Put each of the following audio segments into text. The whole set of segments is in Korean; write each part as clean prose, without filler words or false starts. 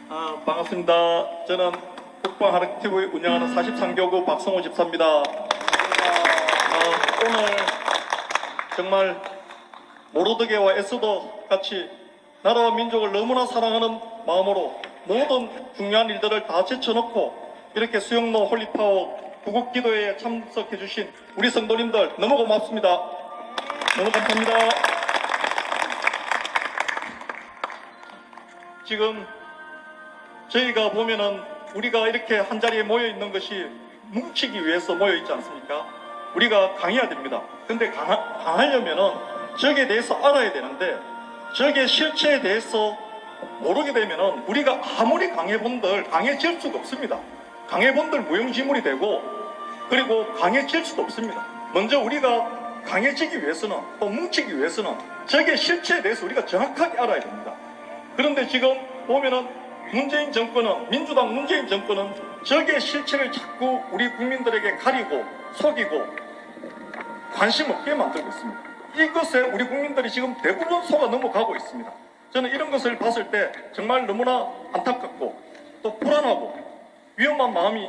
반갑습니다. 저는 국방하락TV 운영하는 43교구 박성호 집사입니다. 오늘 정말 모로드게와 에스더 같이 나라와 민족을 너무나 사랑하는 마음으로 모든 중요한 일들을 다 제쳐놓고 이렇게 수영로 홀리파워 구국기도회에 참석해 주신 우리 성도님들 너무 고맙습니다. 너무 감사합니다. 지금 저희가 보면은 우리가 이렇게 한자리에 모여 있는 것이 뭉치기 위해서 모여 있지 않습니까? 우리가 강해야 됩니다. 근데 강하려면은 적에 대해서 알아야 되는데 적의 실체에 대해서 모르게 되면은 우리가 아무리 강해본들 강해질 수가 없습니다. 강해본들 무용지물이 되고 그리고 강해질 수도 없습니다. 먼저 우리가 강해지기 위해서는 또 뭉치기 위해서는 적의 실체에 대해서 우리가 정확하게 알아야 됩니다. 그런데 지금 보면은 문재인 정권은, 민주당 문재인 정권은 적의 실체를 자꾸 우리 국민들에게 가리고 속이고 관심 없게 만들고 있습니다. 이것에 우리 국민들이 지금 대부분 속아 넘어가고 있습니다. 저는 이런 것을 봤을 때 정말 너무나 안타깝고 또 불안하고 위험한 마음이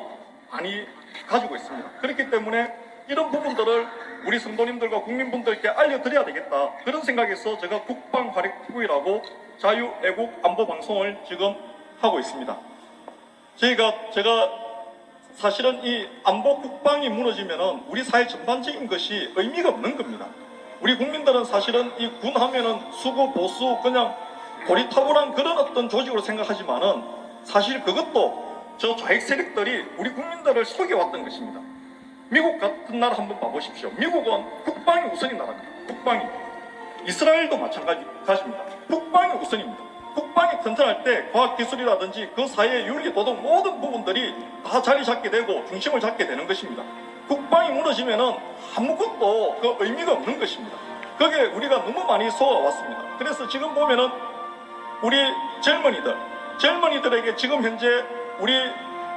많이 가지고 있습니다. 그렇기 때문에 이런 부분들을 우리 성도님들과 국민분들께 알려드려야 되겠다, 그런 생각에서 제가 국방활약TV라고 자유애국안보방송을 지금 하고 있습니다. 제가 사실은 이 안보 국방이 무너지면은 우리 사회 전반적인 것이 의미가 없는 겁니다. 우리 국민들은 사실은 이 군 하면은 수구 보수 그냥 고리타분한 그런 어떤 조직으로 생각하지만은 사실 그것도 저 좌익 세력들이 우리 국민들을 속여왔던 것입니다. 미국 같은 나라 한번 봐보십시오. 미국은 국방이 우선인 나라입니다. 국방이. 이스라엘도 마찬가지입니다. 국방이 우선입니다. 국방이 튼튼할 때 과학기술이라든지 그 사회의 윤리, 도덕 모든 부분들이 다 자리 잡게 되고 중심을 잡게 되는 것입니다. 국방이 무너지면은 아무것도 그 의미가 없는 것입니다. 그게 우리가 너무 많이 속아왔습니다. 그래서 지금 보면은 우리 젊은이들에게 지금 현재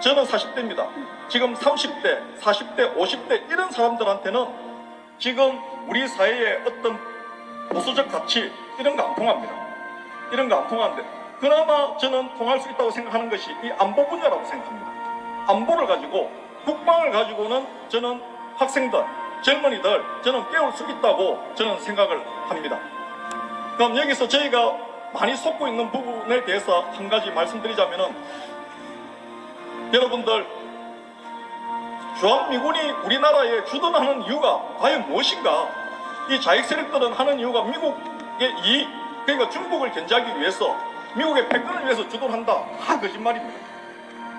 저는 40대입니다. 지금 30대, 40대, 50대 이런 사람들한테는 지금 우리 사회의 어떤 보수적 가치 이런 거 안 통합니다. 이런 거 안 통하는데 그나마 저는 통할 수 있다고 생각하는 것이 이 안보 분야라고 생각합니다. 안보를 가지고 국방을 가지고는 저는 학생들, 젊은이들 저는 깨울 수 있다고 저는 생각을 합니다. 그럼 여기서 저희가 많이 속고 있는 부분에 대해서 한 가지 말씀드리자면은 여러분들 주한미군이 우리나라에 주둔하는 이유가 과연 무엇인가? 이 좌익 세력들은 하는 이유가 미국의 이익, 그러니까 중국을 견제하기 위해서 미국의 패권을 위해서 주둔한다. 다 거짓말입니다.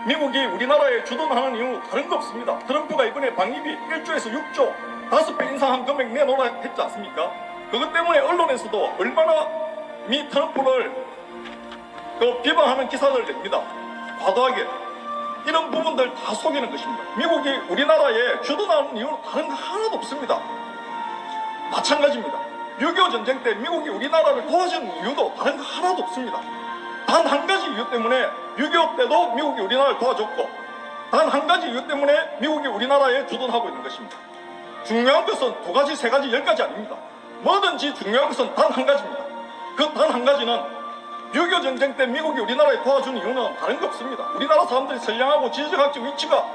미국이 우리나라에 주둔하는 이유 다른 거 없습니다. 트럼프가 이번에 방위비 1조에서 6조 5배 인상한 금액 내놓으라 했지 않습니까? 그것 때문에 언론에서도 얼마나 미 트럼프를 비방하는 기사들을 냅니다. 과도하게. 이런 부분들 다 속이는 것입니다. 미국이 우리나라에 주둔하는 이유는 다른 거 하나도 없습니다. 마찬가지입니다. 6.25 전쟁 때 미국이 우리나라를 도와준 이유도 다른 거 하나도 없습니다. 단 한 가지 이유 때문에 6.25 때도 미국이 우리나라를 도와줬고 단 한 가지 이유 때문에 미국이 우리나라에 주둔하고 있는 것입니다. 중요한 것은 2가지, 3가지, 10가지 아닙니다. 뭐든지 중요한 것은 단 한 가지입니다. 그 단 한 가지는 6.25 전쟁 때 미국이 우리나라에 도와준 이유는 다른 거 없습니다. 우리나라 사람들이 선량하고 지리적학적 위치가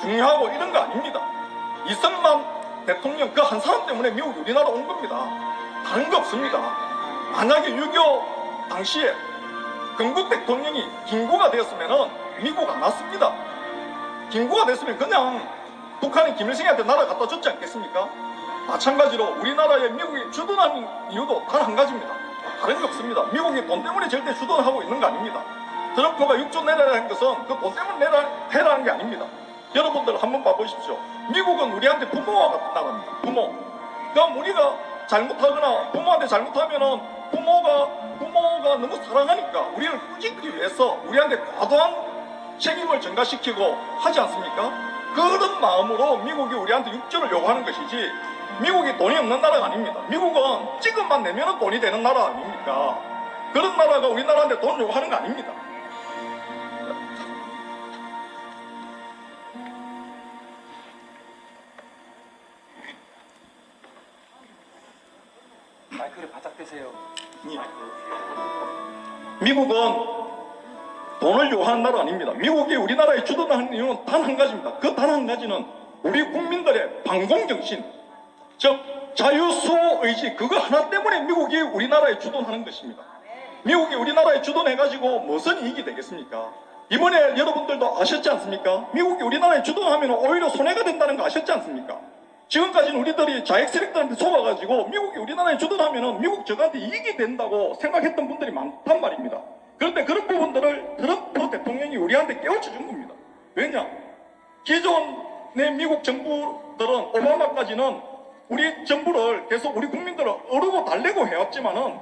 중요하고 이런 거 아닙니다. 이승만 대통령 그 한 사람 때문에 미국이 우리나라 온 겁니다. 다른 거 없습니다. 만약에 6.25 당시에 건국 대통령이 김구가 되었으면 미국 안 왔습니다. 김구가 됐으면 그냥 북한이 김일성한테 나라 갖다 줬지 않겠습니까? 마찬가지로 우리나라에 미국이 주둔하는 이유도 단 한 가지입니다. 다른 게 없습니다. 미국이 돈 때문에 절대 주둔하고 있는 거 아닙니다. 트럼프가 6조 내라는 것은 그 돈 때문에 해라는 게 아닙니다. 여러분들 한번 봐보십시오. 미국은 우리한테 부모와 같은 나라입니다. 부모. 그럼 우리가 잘못하거나 부모한테 잘못하면은 부모가 너무 사랑하니까 우리를 꾸짖기 위해서 우리한테 과도한 책임을 전가시키고 하지 않습니까? 그런 마음으로 미국이 우리한테 6조를 요구하는 것이지 미국이 돈이 없는 나라가 아닙니다. 미국은 지금만 내면은 돈이 되는 나라 아닙니까? 그런 나라가 우리나라한테 돈 요구하는 거 아닙니다. 마이크를 바짝 대세요. 미국은 돈을 요하는 나라 아닙니다. 미국이 우리나라에 주둔하는 이유는 단 한 가지입니다. 그 단 한 가지는 우리 국민들의 반공정신, 즉 자유수호의지, 그거 하나 때문에 미국이 우리나라에 주둔하는 것입니다. 미국이 우리나라에 주둔해가지고 무슨 이익이 되겠습니까? 이번에 여러분들도 아셨지 않습니까? 미국이 우리나라에 주둔하면 오히려 손해가 된다는 거 아셨지 않습니까? 지금까지는 우리들이 자익 세력들한테 속아가지고 미국이 우리나라에 주둔하면 미국 저한테 이익이 된다고 생각했던 분들이 많단 말입니다. 그런데 그런 부분들을 트럼프 대통령이 우리한테 깨우쳐 준 겁니다. 왜냐? 기존의 미국 정부들은 오바마까지는 우리 정부를 계속 우리 국민들을 어르고 달래고 해왔지만은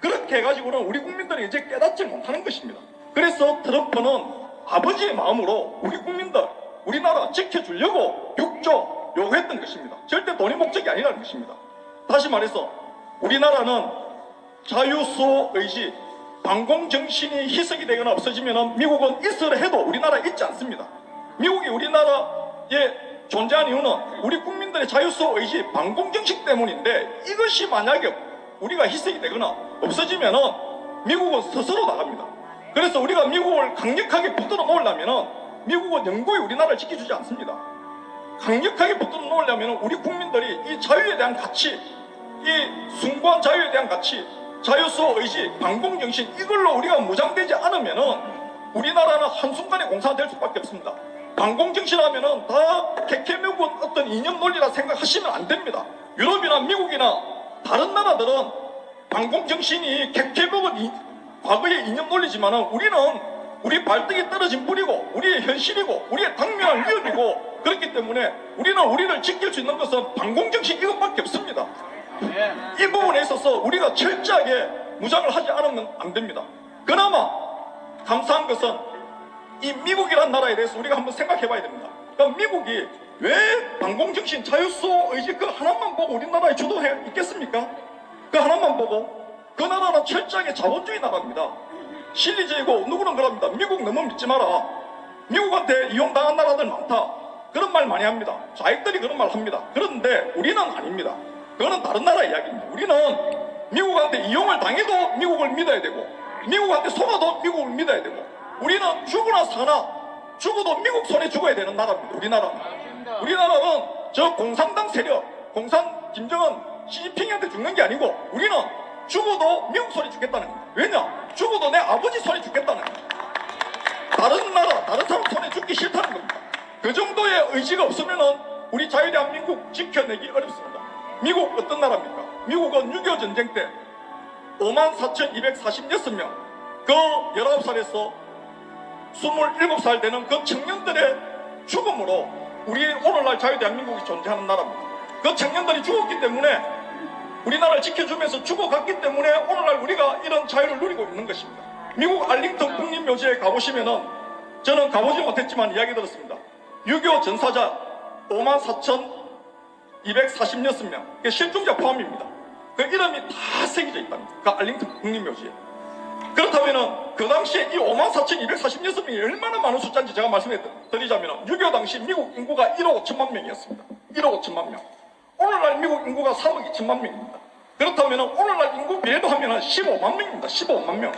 그렇게 해가지고는 우리 국민들이 이제 깨닫지 못하는 것입니다. 그래서 트럼프는 아버지의 마음으로 우리 국민들, 우리나라 지켜주려고 6조 요구했던 것입니다. 절대 돈이 목적이 아니라는 것입니다. 다시 말해서 우리나라는 자유수호의지, 반공정신이 희석이 되거나 없어지면 미국은 있으려 해도 우리나라에 있지 않습니다. 미국이 우리나라에 존재하는 이유는 우리 국민들의 자유수호의지, 반공정신 때문인데 이것이 만약에 우리가 희석이 되거나 없어지면 미국은 스스로 나갑니다. 그래서 우리가 미국을 강력하게 붙들어 놓으려면 미국은 영구히 우리나라를 지켜주지 않습니다. 강력하게 붙들어 놓으려면 우리 국민들이 이 자유에 대한 가치, 이 숭고한 자유에 대한 가치, 자유수호의지, 반공정신, 이걸로 우리가 무장되지 않으면 우리나라는 한순간에 공산화될 수밖에 없습니다. 반공정신 하면은 다 캐캐묵은 어떤 이념 논리라 생각하시면 안 됩니다. 유럽이나 미국이나 다른 나라들은 반공정신이 캐캐묵은 과거의 이념 논리지만은 우리는 우리 발등에 떨어진 뿌리고 우리의 현실이고 우리의 당면한 위협이고, 그렇기 때문에 우리는 우리를 지킬 수 있는 것은 반공정신 이것밖에 없습니다. 이 부분에 있어서 우리가 철저하게 무장을 하지 않으면 안 됩니다. 그나마 감사한 것은 이 미국이라는 나라에 대해서 우리가 한번 생각해 봐야 됩니다. 그러니까 미국이 왜 반공정신, 자유수호의지 그 하나만 보고 우리나라에 주도해 있겠습니까? 그 하나만 보고. 그 나라는 철저하게 자본주의 나라입니다. 실리적이고 누구는 그럽니다. 미국 너무 믿지 마라. 미국한테 이용당한 나라들 많다. 그런 말 많이 합니다. 좌익들이 그런 말 합니다. 그런데 우리는 아닙니다. 그거는 다른 나라 이야기입니다. 우리는 미국한테 이용을 당해도 미국을 믿어야 되고, 미국한테 속아도 미국을 믿어야 되고, 우리는 죽으나 사나 죽어도 미국 손에 죽어야 되는 나라입니다. 우리나라는 저 공산당 세력, 김정은, 시진핑한테 죽는 게 아니고 우리는 죽어도 미국 손에 죽겠다는 거예요. 왜냐? 죽어도 내 아버지 손에 죽겠다는 거예요. 다른 나라, 다른 사람 손에 죽기 싫다는 겁니다. 그 정도의 의지가 없으면 우리 자유대한민국 지켜내기 어렵습니다. 미국 어떤 나라입니까? 미국은 6.25 전쟁 때 54,246명, 그 19살에서 27살 되는 그 청년들의 죽음으로 우리 오늘날 자유대한민국이 존재하는 나라입니다. 그 청년들이 죽었기 때문에, 우리나라를 지켜주면서 죽어갔기 때문에 오늘날 우리가 이런 자유를 누리고 있는 것입니다. 미국 알링턴 국립묘지에 가보시면은, 저는 가보지 못했지만 이야기 들었습니다. 6.25 전사자 54,246명, 실종자 포함입니다. 그 이름이 다 새겨져 있답니다. 그 알링턴 국립묘지에. 그렇다면은 그 당시에 이 54,246명이 얼마나 많은 숫자인지 제가 말씀해 드리자면, 6.25 당시 미국 인구가 1억 5천만 명이었습니다. 1억 5천만 명. 오늘날 미국 인구가 3억 2천만 명입니다. 그렇다면 오늘날 인구 비례도 하면 15만 명입니다. 15만 명.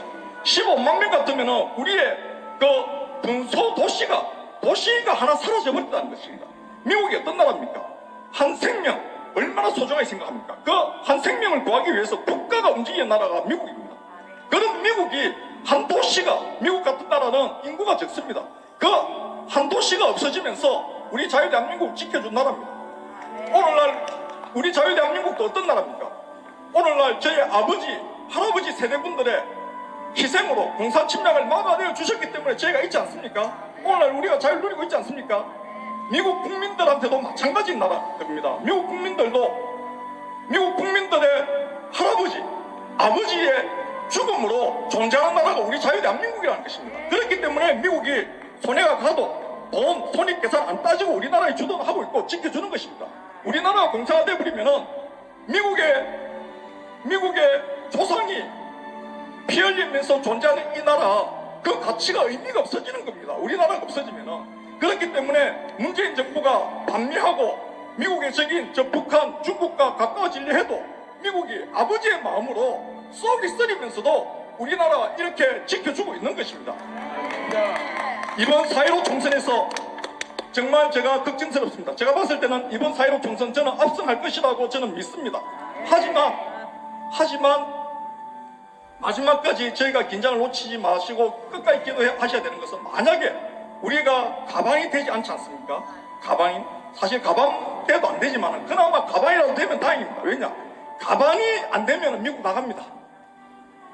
15만 명 같으면 우리의 그 분소 도시가 하나 사라져버린다는 것입니다. 미국이 어떤 나라입니까? 한 생명 얼마나 소중하게 생각합니까? 그 한 생명을 구하기 위해서 국가가 움직이는 나라가 미국입니다. 그런 미국이 한 도시가, 미국 같은 나라는 인구가 적습니다. 그 한 도시가 없어지면서 우리 자유대한민국을 지켜준 나라입니다. 오늘날 우리 자유대한민국도 어떤 나라입니까? 오늘날 저희 아버지, 할아버지 세대분들의 희생으로 공산 침략을 막아내어 주셨기 때문에 저희가 있지 않습니까? 오늘날 우리가 자유를 누리고 있지 않습니까? 미국 국민들한테도 마찬가지인 나라입니다. 미국 국민들의 할아버지, 아버지의 죽음으로 존재하는 나라가 우리 자유대한민국이라는 것입니다. 그렇기 때문에 미국이 손해가 가도 돈, 손익계산 안 따지고 우리나라에 주둔하고 있고 지켜주는 것입니다. 우리나라가 공산화돼 버리면은 미국의 조상이 피 흘리면서 존재하는 이 나라, 그 가치가 의미가 없어지는 겁니다. 우리나라가 없어지면은. 그렇기 때문에 문재인 정부가 반미하고 미국의 적인 저 북한, 중국과 가까워지려 해도 미국이 아버지의 마음으로 쏘리 쓰리면서도 우리나라 이렇게 지켜주고 있는 것입니다. 이번 4.15 총선에서 정말 제가 걱정스럽습니다. 제가 봤을 때는 이번 4.15 총선 저는 압승할 것이라고 저는 믿습니다. 하지만 마지막까지 저희가 긴장을 놓치지 마시고 끝까지 기도하셔야 되는 것은, 만약에 우리가 가방이 되지 않지 않습니까? 가방이 사실 가방 돼도 안 되지만 그나마 가방이라도 되면 다행입니다. 왜냐? 가방이 안 되면 미국 나갑니다.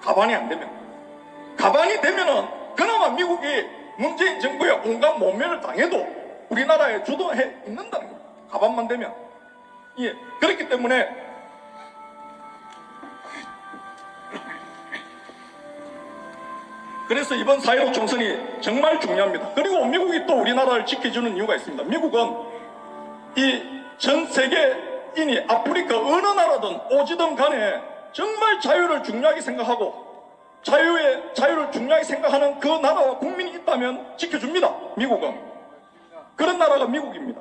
가방이 안 되면. 가방이 되면은 그나마 미국이 문재인 정부의 온갖 모멸을 당해도 우리나라에 주도해 있는다는 겁니다. 가방만 되면. 예. 그렇기 때문에 그래서 이번 4.15 총선이 정말 중요합니다. 그리고 미국이 또 우리나라를 지켜주는 이유가 있습니다. 미국은 이 전 세계인이 아프리카 어느 나라든 오지든 간에 정말 자유를 중요하게 생각하고 자유를 중요하게 생각하는 그 나라와 국민이 있다면 지켜줍니다. 미국은. 그런 나라가 미국입니다.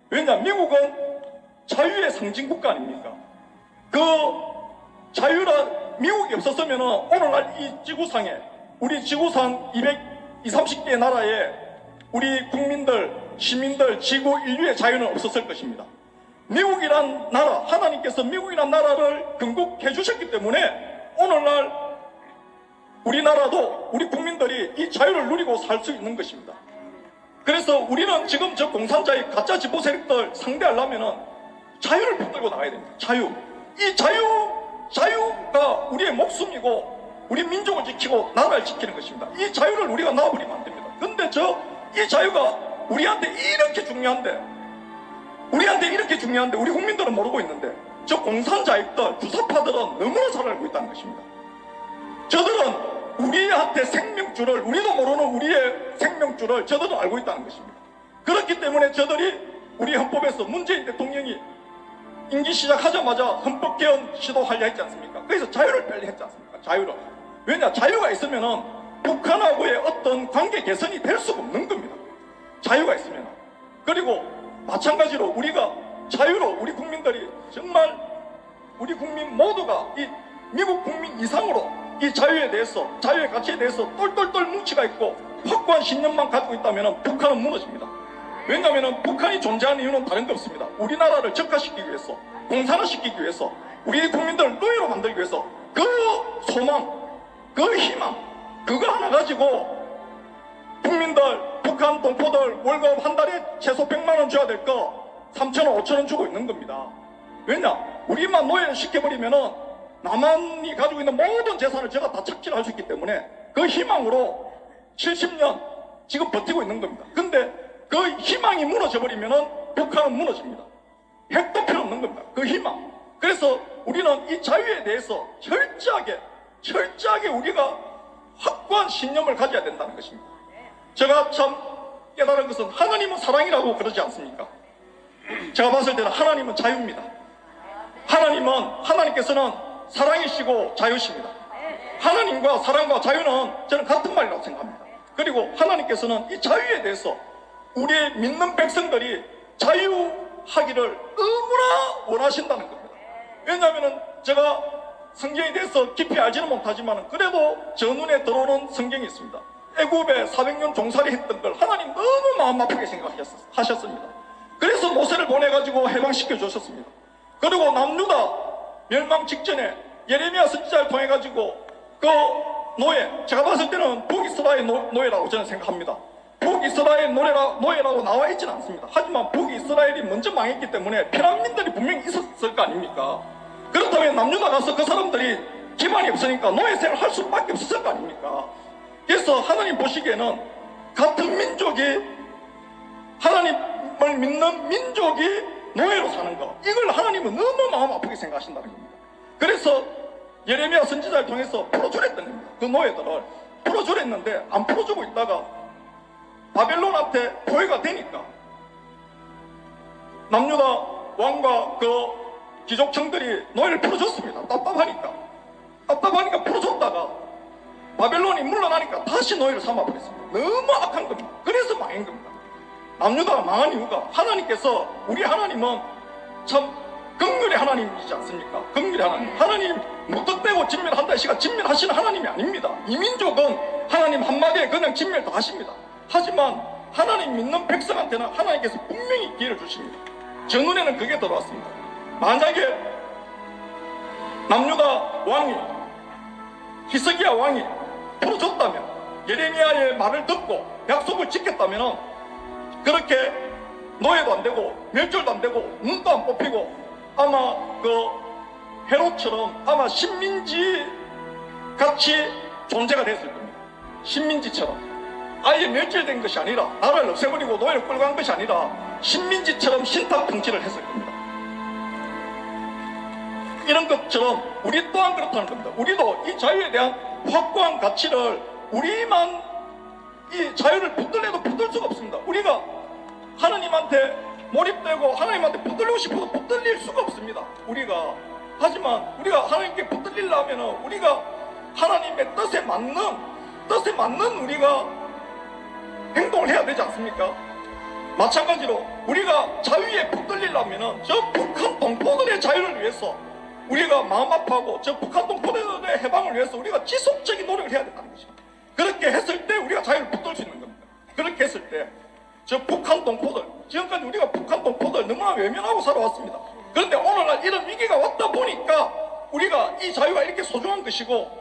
왜냐? 미국은 자유의 상징국가 아닙니까? 그 미국이 없었으면 오늘날 이 지구상에, 우리 지구상 230개의 나라에 우리 국민들, 시민들, 지구 인류의 자유는 없었을 것입니다. 미국이란 나라, 하나님께서 미국이란 나라를 건국해 주셨기 때문에 오늘날 우리나라도 우리 국민들이 이 자유를 누리고 살 수 있는 것입니다. 그래서 우리는 지금 저 공산자의 가짜 지보 세력들 상대하려면 자유를 붙들고 나가야 됩니다. 자유. 이 자유가 우리의 목숨이고 우리 민족을 지키고 나라를 지키는 것입니다. 이 자유를 우리가 놔버리면 안 됩니다. 근데 이 자유가 우리한테 이렇게 중요한데 우리 국민들은 모르고 있는데 저 공산자익들, 주사파들은 너무나 잘 알고 있다는 것입니다. 저들은 우리한테 생명줄을, 우리도 모르는 우리의 생명줄을 저들은 알고 있다는 것입니다. 그렇기 때문에 저들이 우리 헌법에서 문재인 대통령이 임기 시작하자마자 헌법 개헌 시도하려 했지 않습니까? 그래서 자유를 빨리 했지 않습니까? 자유를. 왜냐? 자유가 있으면은 북한하고의 어떤 관계 개선이 될 수가 없는 겁니다. 자유가 있으면. 그리고 마찬가지로 우리가 자유로 우리 국민들이 정말 우리 국민 모두가 이 미국 국민 이상으로 이 자유에 대해서, 자유의 가치에 대해서 똘똘똘 뭉치가 있고 확고한 신념만 가지고 있다면 북한은 무너집니다. 왜냐하면 북한이 존재하는 이유는 다른 게 없습니다. 우리나라를 적화시키기 위해서, 공산화시키기 위해서, 우리 국민들을 노예로 만들기 위해서 그 소망, 그 희망, 그거 하나 가지고 국민들, 북한 동포들 월급 한 달에 최소 100만 원 줘야 될 거 3,000원, 5,000원 주고 있는 겁니다. 왜냐? 우리만 노예를 시켜버리면은 남한이 가지고 있는 모든 재산을 제가 다 착취할 수 있기 때문에 그 희망으로 70년 지금 버티고 있는 겁니다. 근데 그 희망이 무너져버리면은 북한은 무너집니다. 핵도 필요 없는 겁니다. 그 희망. 그래서 우리는 이 자유에 대해서 철저하게 우리가 확고한 신념을 가져야 된다는 것입니다. 제가 참 깨달은 것은 하나님은 사랑이라고 그러지 않습니까? 제가 봤을 때는 하나님은 자유입니다. 하나님께서는 사랑이시고 자유십니다. 하나님과 사랑과 자유는 저는 같은 말이라고 생각합니다. 그리고 하나님께서는 이 자유에 대해서 우리의 믿는 백성들이 자유하기를 너무나 원하신다는 겁니다. 왜냐하면 제가 성경에 대해서 깊이 알지는 못하지만 그래도 저 눈에 들어오는 성경이 있습니다. 애굽에 400년 종살이 했던 걸 하나님 너무 마음 아프게 생각하셨습니다. 그래서 모세를 보내가지고 해방시켜 주셨습니다. 그리고 남유다 멸망 직전에 예레미야 선지자를 통해가지고 그 노예, 제가 봤을 때는 북이스라엘 노예라고 저는 생각합니다. 북이스라엘 노예라고 나와 있지는 않습니다. 하지만 북이스라엘이 먼저 망했기 때문에 피난민들이 분명히 있었을 거 아닙니까? 그렇다면 남유다 가서 그 사람들이 기반이 없으니까 노예 생활을 할 수밖에 없었을 거 아닙니까? 그래서 하나님 보시기에는 같은 민족이, 하나님을 믿는 민족이 노예로 사는 거, 이걸 하나님은 너무 마음 아프게 생각하신다는 겁니다. 그래서 예레미야 선지자를 통해서 풀어주랬던 겁니다. 그 노예들을 풀어주랬는데 안 풀어주고 있다가 바벨론한테 포위가 되니까 남유다 왕과 그 귀족층들이 노예를 풀어줬습니다. 답답하니까 풀어줬다가 바벨론이 물러나니까 다시 노예를 삼아버렸습니다. 너무 악한 겁니다. 그래서 망한 겁니다. 남유다가 망한 이유가, 하나님께서, 우리 하나님은 참 긍휼의 하나님이지 않습니까? 긍휼의 하나님 무턱대고 진멸한다 시가 진멸하시는 하나님이 아닙니다. 이 민족은 하나님 한마디에 그냥 진멸 다 하십니다. 하지만 하나님 믿는 백성한테는 하나님께서 분명히 기회를 주십니다. 저 눈에는 그게 들어왔습니다. 만약에 남유다 왕이, 히스기야 왕이 풀어줬다면, 예레미야의 말을 듣고 약속을 지켰다면 그렇게 노예도 안 되고 멸절도 안 되고 눈도 안 뽑히고 아마 그 헤롯처럼 아마 식민지 같이 존재가 됐을 겁니다. 식민지처럼 아예 멸절된 것이 아니라, 나라를 없애버리고 노예를 끌고 간 것이 아니라 식민지처럼 신탁 통치를 했을 겁니다. 이런 것처럼 우리 또한 그렇다는 겁니다. 우리도 이 자유에 대한 확고한 가치를, 우리만 이 자유를 붙들려도 붙들 수가 없습니다. 우리가 하나님한테 몰입되고 하나님한테 붙들리고 싶어도 붙들릴 수가 없습니다. 우리가. 하지만 우리가 하나님께 붙들리려면 우리가 하나님의 뜻에 맞는 우리가 행동을 해야 되지 않습니까? 마찬가지로 우리가 자유에 붙들리려면 저 북한 동포들의 자유를 위해서 우리가 마음 아파하고 저 북한 동포들의 해방을 위해서 우리가 지속적인 노력을 해야 된다는 것입니다. 그렇게 했을 때 우리가 자유를 붙들 수 있는 겁니다. 그렇게 했을 때 저 북한 동포들, 지금까지 우리가 북한 동포들 너무나 외면하고 살아왔습니다. 그런데 오늘날 이런 위기가 왔다 보니까 우리가 이 자유가 이렇게 소중한 것이고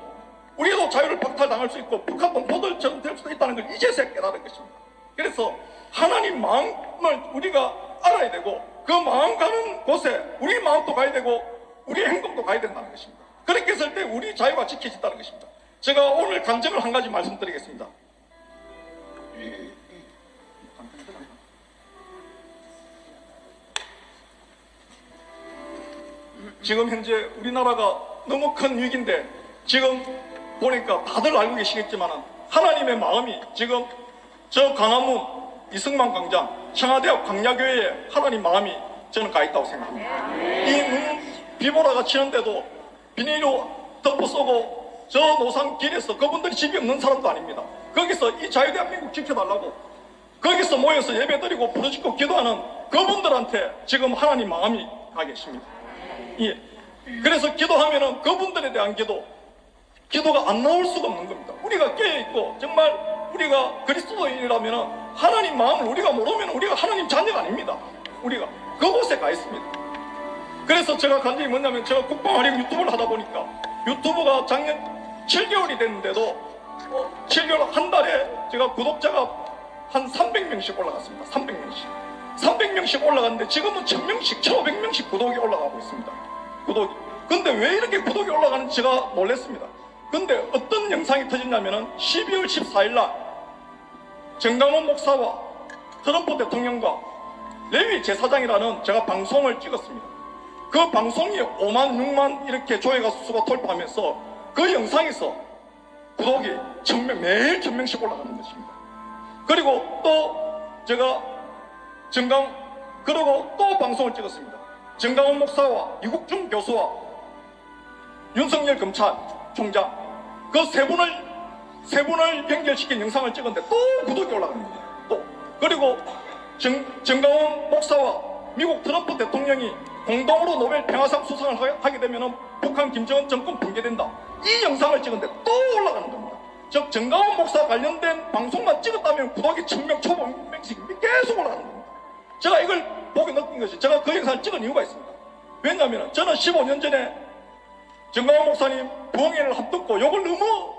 우리도 자유를 박탈당할 수 있고 북한 동포들처럼 될 수도 있다는 걸 이제서야 깨달은 것입니다. 그래서 하나님 마음을 우리가 알아야 되고 그 마음 가는 곳에 우리 마음도 가야 되고 우리 행동도 가야 된다는 것입니다. 그렇게 했을 때 우리 자유가 지켜진다는 것입니다. 제가 오늘 간증을 한 가지 말씀드리겠습니다. 지금 현재 우리나라가 너무 큰 위기인데 지금 보니까 다들 알고 계시겠지만 하나님의 마음이 지금 저 강화문 이승만 광장 청와대와 광야교회에 하나님 마음이 저는 가 있다고 생각합니다. 이 눈 비보라가 치는데도 비닐로 덮어 쏘고 저 노상길에서 그분들이 집이 없는 사람도 아닙니다. 거기서 이 자유대한민국 지켜달라고 거기서 모여서 예배드리고 부르짖고 기도하는 그분들한테 지금 하나님 마음이 가 계십니다. 예. 그래서 기도하면은 그분들에 대한 기도가 안 나올 수가 없는 겁니다. 우리가 깨어있고 정말 우리가 그리스도인이라면은 하나님 마음을 우리가 모르면 우리가 하나님 자녀가 아닙니다. 우리가 그곳에 가 있습니다. 그래서 제가 간증이 뭐냐면 제가 국방활용 유튜브를 하다 보니까 유튜브가 작년 7개월이 됐는데도 7개월 한 달에 제가 구독자가 한 300명씩 올라갔습니다. 300명씩 올라갔는데 지금은 1000명씩 1500명씩 구독이 올라가고 있습니다. 구독이. 근데 왜 이렇게 구독이 올라가는지 제가 놀랐습니다. 근데 어떤 영상이 터졌냐면은 12월 14일 날 정강원 목사와 트럼프 대통령과 레위 제사장이라는 제가 방송을 찍었습니다. 그 방송이 5만 6만 이렇게 조회가 수가 돌파하면서 그 영상에서 구독이 1000명, 매일 1000명씩 올라가는 것입니다. 그리고 또 제가 그리고 또 방송을 찍었습니다. 정강원 목사와 이국중 교수와 윤석열 검찰총장 그 세 분을 연결시킨 영상을 찍었는데 또 구독이 올라갑니다. 또 그리고 정강원 목사와 미국 트럼프 대통령이 공동으로 노벨 평화상 수상을 하게 되면 북한 김정은 정권 붕괴된다. 이 영상을 찍었는데 또 올라가는 겁니다. 즉 정강원 목사 관련된 방송만 찍었다면 구독이 1000명, 1500명씩 계속 올라가는 겁니다. 제가 이걸 보고 느낀 것이 제가 그 영상을 찍은 이유가 있습니다. 왜냐하면 저는 15년 전에 정강원 목사님 부흥회를 듣고 욕을 너무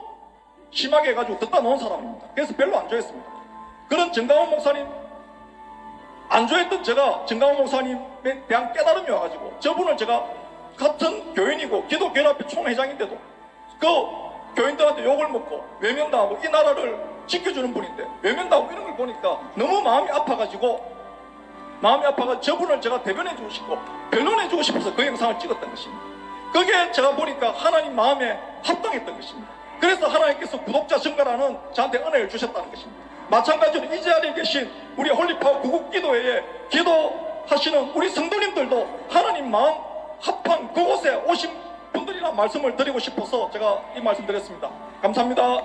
심하게 해가지고 듣다 놓은 사람입니다. 그래서 별로 안 좋아했습니다. 그런 정강원 목사님 안 좋아했던 제가 정강원 목사님에 대한 깨달음이 와가지고 저분을 제가 같은 교인이고 기독교연합회 총회장인데도 그 교인들한테 욕을 먹고 외면당하고 이 나라를 지켜주는 분인데 외면당하고 이런 걸 보니까 너무 마음이 아파가지고 저분을 제가 대변해주고 싶고 변론해주고 싶어서 그 영상을 찍었던 것입니다. 그게 제가 보니까 하나님 마음에 합당했던 것입니다. 그래서 하나님께서 구독자 증가라는 저한테 은혜를 주셨다는 것입니다. 마찬가지로 이 자리에 계신 우리 홀리파워 구국기도회에 기도하시는 우리 성도님들도 하나님 마음 합한 그곳에 오신 분들이란 말씀을 드리고 싶어서 제가 이 말씀 드렸습니다. 감사합니다.